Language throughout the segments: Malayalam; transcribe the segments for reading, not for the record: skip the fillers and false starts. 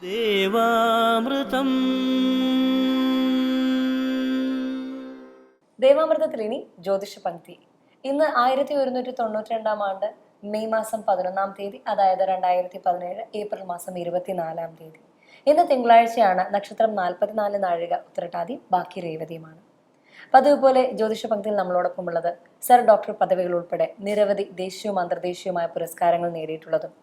ദേവാമൃതം ദേവാമൃതത്തിൽ ഇനി ജ്യോതിഷ പങ്ക്തി. ഇന്ന് 1192 മെയ് മാസം 11 അതായത് 2017 ഏപ്രിൽ മാസം 24 ഇന്ന് തിങ്കളാഴ്ചയാണ്. നക്ഷത്രം 44 നാഴിക ഉത്രട്ടാതി, ബാക്കി രേവതിയുമാണ്. പതിവ് പോലെ ജ്യോതിഷ പങ്ക്തിയിൽ നമ്മളോടൊപ്പം ഉള്ളത് സർ ഡോക്ടർ പദവികൾ ഉൾപ്പെടെ നിരവധി ദേശീയവും അന്തർദേശീയവുമായ പുരസ്കാരങ്ങൾ നേടിയിട്ടുള്ളതും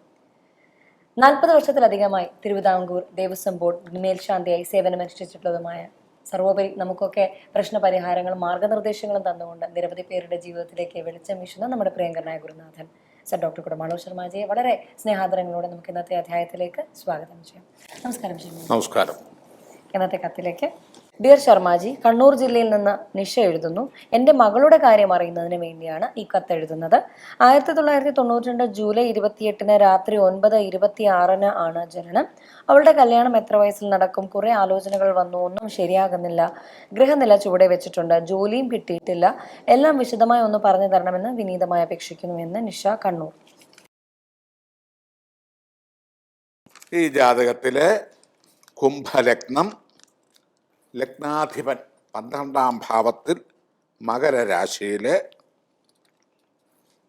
40 വർഷത്തിലധികമായി തിരുവിതാംകൂർ ദേവസ്വം ബോർഡ് മേൽശാന്തിയായി സേവനമനുഷ്ഠിച്ചിട്ടുള്ളതുമായ, സർവോപരി നമുക്കൊക്കെ പ്രശ്നപരിഹാരങ്ങളും മാർഗനിർദ്ദേശങ്ങളും തന്നുകൊണ്ട് നിരവധി പേരുടെ ജീവിതത്തിലേക്ക് വെളിച്ചം വീശുന്ന നമ്മുടെ പ്രിയങ്കരനായ ഗുരുനാഥൻ സർ ഡോക്ടർ കുടമാളൂർ ശർമാജിയെ വളരെ സ്നേഹാദരങ്ങളോടെ നമുക്ക് ഇന്നത്തെ അധ്യായത്തിലേക്ക് സ്വാഗതം ചെയ്യാം. നമസ്കാരം ശർമാജി. നമസ്കാരം. ഇന്നത്തെ കത്തിലേക്ക് ഡിയർ ശർമാജി, കണ്ണൂർ ജില്ലയിൽ നിന്ന് നിഷ എഴുതുന്നു. എൻ്റെ മകളുടെ കാര്യം അറിയുന്നതിന് വേണ്ടിയാണ് ഈ കത്ത് എഴുതുന്നത്. 1992 ജൂലൈ 28 രാത്രി 9:26 ആണ് ജനനം. അവളുടെ കല്യാണം എത്ര വയസ്സിൽ നടക്കും? കുറെ ആലോചനകൾ വന്നു, ഒന്നും ശരിയാകുന്നില്ല. ഗൃഹനില ചുവടെ വെച്ചിട്ടുണ്ട്, ജോലിയും കിട്ടിയിട്ടില്ല. എല്ലാം വിശദമായി ഒന്ന് പറഞ്ഞു തരണമെന്ന് വിനീതമായി അപേക്ഷിക്കുന്നു എന്ന് നിഷ, കണ്ണൂർ. ഈ ജാതകത്തിലെ കുംഭലഗ്നം, ലഗ്നാധിപൻ 12-ാം ഭാവത്തിൽ മകരരാശിയിലെ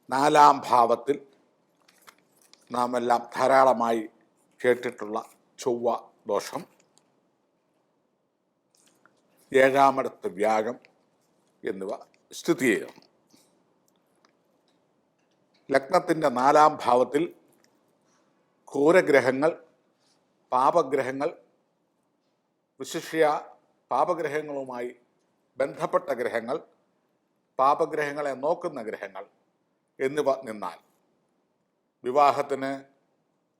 4-ാം ഭാവത്തിൽ നാം എല്ലാം ധാരാളമായി കേട്ടിട്ടുള്ള ചൊവ്വ ദോഷം, 7-ാമിടത്ത് വ്യാഴം എന്നിവ സ്ഥിതി ചെയ്യുന്നു. ലഗ്നത്തിൻ്റെ 4-ാം ഭാവത്തിൽ ക്രൂരഗ്രഹങ്ങൾ, പാപഗ്രഹങ്ങൾ, വിശിഷ്യ പാപഗ്രഹങ്ങളുമായി ബന്ധപ്പെട്ട ഗ്രഹങ്ങൾ, പാപഗ്രഹങ്ങളെ നോക്കുന്ന ഗ്രഹങ്ങൾ എന്നിവ നിന്നാൽ വിവാഹത്തിന്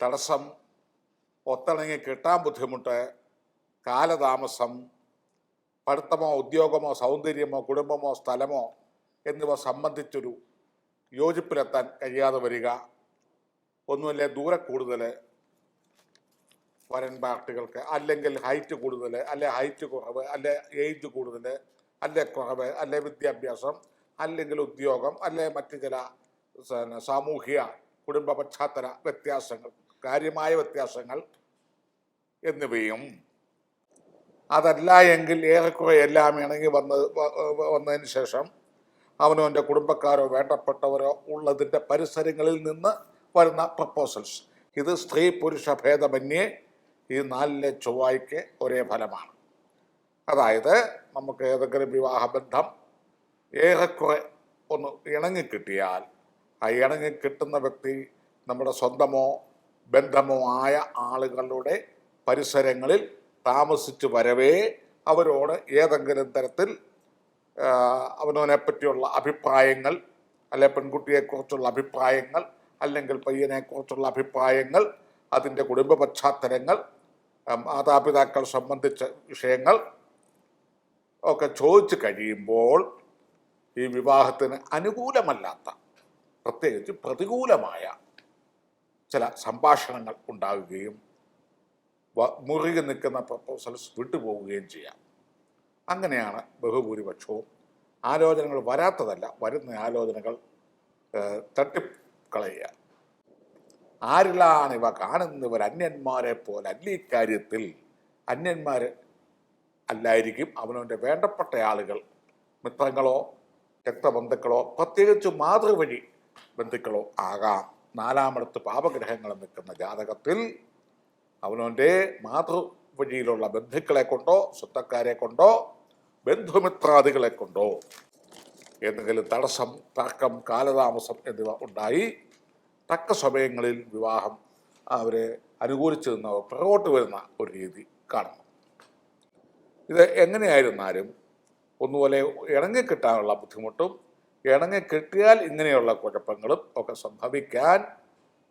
തടസ്സം, ഒത്തിണങ്ങി കിട്ടാൻ ബുദ്ധിമുട്ട്, കാലതാമസം, പഠിത്തമോ ഉദ്യോഗമോ സൗന്ദര്യമോ കുടുംബമോ സ്ഥലമോ എന്നിവ സംബന്ധിച്ചൊരു യോജിപ്പിലെത്താൻ കഴിയാതെ വരിക, ഒന്നുമില്ലേ ദൂരെ കൂടുതൽ വരൻ പാർട്ടികൾക്ക്, അല്ലെങ്കിൽ ഹൈറ്റ് കൂടുതൽ, അല്ലെ ഹൈറ്റ് കുറവ്, അല്ലെ ഏജ് കൂടുതൽ, അല്ലെ കുറവ്, അല്ലെ വിദ്യാഭ്യാസം, അല്ലെങ്കിൽ ഉദ്യോഗം, അല്ലെ മറ്റു ചില സാമൂഹിക കുടുംബ പശ്ചാത്തല വ്യത്യാസങ്ങൾ, കാര്യമായ വ്യത്യാസങ്ങൾ എന്നിവയും, അതല്ല എങ്കിൽ ഏറെക്കുറെ എല്ലാം ഇണങ്ങി വന്നതിന് ശേഷം അവനവൻ്റെ കുടുംബക്കാരോ വേണ്ടപ്പെട്ടവരോ ഉള്ളതിൻ്റെ പരിസരങ്ങളിൽ നിന്ന് വരുന്ന പ്രപ്പോസൽസ്. ഇത് സ്ത്രീ പുരുഷ ഭേദമന്യേ ഈ 4-ലെ ചൊവ്വായ്ക്ക് ഒരേ ഫലമാണ്. അതായത് നമുക്ക് ഏതെങ്കിലും വിവാഹബന്ധം ഏറെക്കുറെ ഒന്ന് ഇണങ്ങിക്കിട്ടിയാൽ ആ ഇണങ്ങിക്കിട്ടുന്ന വ്യക്തി നമ്മുടെ സ്വന്തമോ ബന്ധമോ ആയ ആളുകളുടെ പരിസരങ്ങളിൽ താമസിച്ച് വരവേ അവരോട് ഏതെങ്കിലും തരത്തിൽ അവനവനെ പറ്റിയുള്ള അഭിപ്രായങ്ങൾ, അല്ലെ പെൺകുട്ടിയെക്കുറിച്ചുള്ള അഭിപ്രായങ്ങൾ, അല്ലെങ്കിൽ പയ്യനെക്കുറിച്ചുള്ള അഭിപ്രായങ്ങൾ, അതിൻ്റെ കുടുംബ പശ്ചാത്തലങ്ങൾ, മാതാപിതാക്കൾ സംബന്ധിച്ച വിഷയങ്ങൾ ഒക്കെ ചോദിച്ചു കഴിയുമ്പോൾ ഈ വിവാഹത്തിന് അനുകൂലമല്ലാത്ത, പ്രത്യേകിച്ച് പ്രതികൂലമായ ചില സംഭാഷണങ്ങൾ ഉണ്ടാവുകയും മുറുകി നിൽക്കുന്ന പ്രപ്പോസൽസ് വിട്ടുപോവുകയും ചെയ്യാം. അങ്ങനെയാണ് ബഹുഭൂരിപക്ഷവും. ആലോചനകൾ വരാത്തതല്ല, വരുന്ന ആലോചനകൾ തട്ടിക്കളയുക. ആരിലാണ് ഇവ കാണുന്നവർ അന്യന്മാരെ പോലെ അല്ല, ഇക്കാര്യത്തിൽ അന്യന്മാർ അല്ലായിരിക്കും അവനവൻ്റെ വേണ്ടപ്പെട്ട ആളുകൾ, മിത്രങ്ങളോ രക്തബന്ധുക്കളോ പ്രത്യേകിച്ച് മാതൃവഴി ബന്ധുക്കളോ ആകാം. 4-ാമിടത്ത് പാപഗ്രഹങ്ങൾ നിൽക്കുന്ന ജാതകത്തിൽ അവനവൻ്റെ മാതൃവഴിയിലുള്ള ബന്ധുക്കളെ കൊണ്ടോ സ്വന്തക്കാരെ കൊണ്ടോ ബന്ധുമിത്രാദികളെ കൊണ്ടോ എന്തെങ്കിലും തടസ്സം, തർക്കം, കാലതാമസം എന്നിവ ഉണ്ടായി തക്ക സമയങ്ങളിൽ വിവാഹം അവരെ അനുകൂലിച്ച് നിന്ന് പുറകോട്ട് വരുന്ന ഒരു രീതി കാണുന്നു. ഇത് എങ്ങനെയായിരുന്നാലും ഒന്നുപോലെ ഇണങ്ങിക്കിട്ടാനുള്ള ബുദ്ധിമുട്ടും, ഇണങ്ങിക്കിട്ടിയാൽ ഇങ്ങനെയുള്ള കുഴപ്പങ്ങളും ഒക്കെ സംഭവിക്കാൻ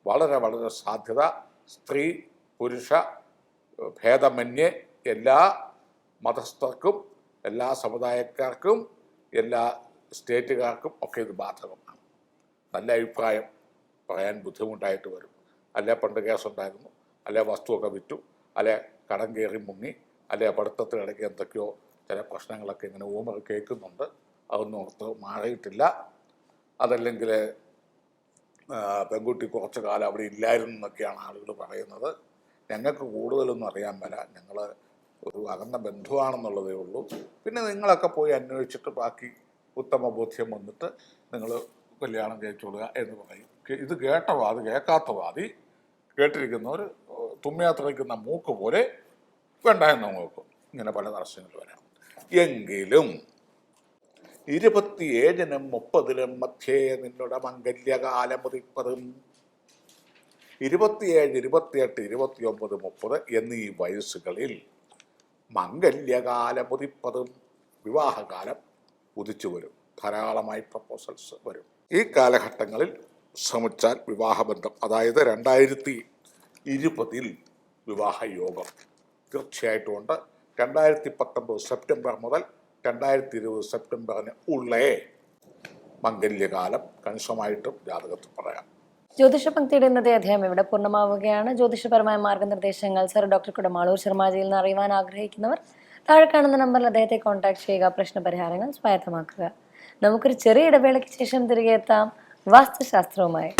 വളരെ വളരെ സാധ്യത സ്ത്രീ പുരുഷ ഭേദമന്യേ എല്ലാ മതസ്ഥർക്കും, എല്ലാ സമുദായക്കാർക്കും, എല്ലാ സ്റ്റേറ്റുകാർക്കും ഒക്കെ ഇത് ബാധകമാണ്. നല്ല അഭിപ്രായം പറയാൻ ബുദ്ധിമുട്ടായിട്ട് വരും. അല്ലെ പണ്ട് കേസുണ്ടായിരുന്നു, അല്ലെ വസ്തുവൊക്കെ വിറ്റു, അല്ലെ കടം കയറി മുങ്ങി, അല്ലെ പഠിത്തത്തിനിടയ്ക്ക് എന്തൊക്കെയോ ചില പ്രശ്നങ്ങളൊക്കെ ഇങ്ങനെ ഊമർ കേൾക്കുന്നുണ്ട്, അതൊന്നും ഓർത്ത് മാറിയിട്ടില്ല. അതല്ലെങ്കിൽ പെൺകുട്ടി കുറച്ചു കാലം അവിടെ ഇല്ലായിരുന്നു എന്നൊക്കെയാണ് ആളുകൾ പറയുന്നത്. ഞങ്ങൾക്ക് കൂടുതലൊന്നും അറിയാൻ മേല, ഞങ്ങൾ ഒരു അകന്ന ബന്ധുവാണെന്നുള്ളതേ ഉള്ളൂ. പിന്നെ നിങ്ങളൊക്കെ പോയി അന്വേഷിച്ചിട്ട് ബാക്കി ഉത്തമ ബോധ്യം വന്നിട്ട് നിങ്ങൾ കല്യാണം കഴിച്ചോളുക എന്ന് പറയും. ഇത് കേട്ട വാദി കേൾക്കാത്ത വാദി, കേട്ടിരിക്കുന്നവർ തുമ്മിയാത്രയ്ക്കുന്ന മൂക്ക് പോലെ വേണ്ട എന്ന് നോക്കും. ഇങ്ങനെ പല തടസ്സങ്ങൾ വരാം. എങ്കിലും 27-നും 30-നും മധ്യേ നിന്നുടെ മംഗല്യകാലമുതിപ്പതും 27, 28, 29, 30 എന്നീ വയസ്സുകളിൽ മംഗല്യകാലമുതിപ്പതും വിവാഹകാലം ഉദിച്ചു വരും. ധാരാളമായി പ്രപ്പോസൽസ് വരും. ഈ കാലഘട്ടങ്ങളിൽ ശ്രമിച്ചാൽ വിവാഹബന്ധം, അതായത് 2020 വിവാഹയോഗം തീർച്ചയായിട്ടും ഉണ്ട്. 2019 സെപ്റ്റംബർ മുതൽ 2020 സെപ്റ്റംബറിന് ഉള്ളേ മംഗല്യകാലം കണിശമായിട്ടും ജാതകത്തിൽ പറയാം. ജ്യോതിഷ പങ്ക്തിയുടെ ഇന്നത്തെ അധ്യായം ഇവിടെ പൂർണ്ണമാവുകയാണ്. ജ്യോതിഷപരമായ മാർഗനിർദ്ദേശങ്ങൾ സർ ഡോക്ടർ കുടമാളൂർ ശർമാജിയിൽ നിന്ന് അറിയുവാൻ ആഗ്രഹിക്കുന്നവർ താഴെ കാണുന്ന നമ്പറിൽ അദ്ദേഹത്തെ കോൺടാക്ട് ചെയ്യുക. പ്രശ്നപരിഹാരങ്ങൾ സ്വായത്തമാക്കുക. നമുക്കൊരു ചെറിയ ഇടവേളയ്ക്ക് ശേഷം തിരികെ എത്താം വാസ്തുശാസ്ത്രവുമായി.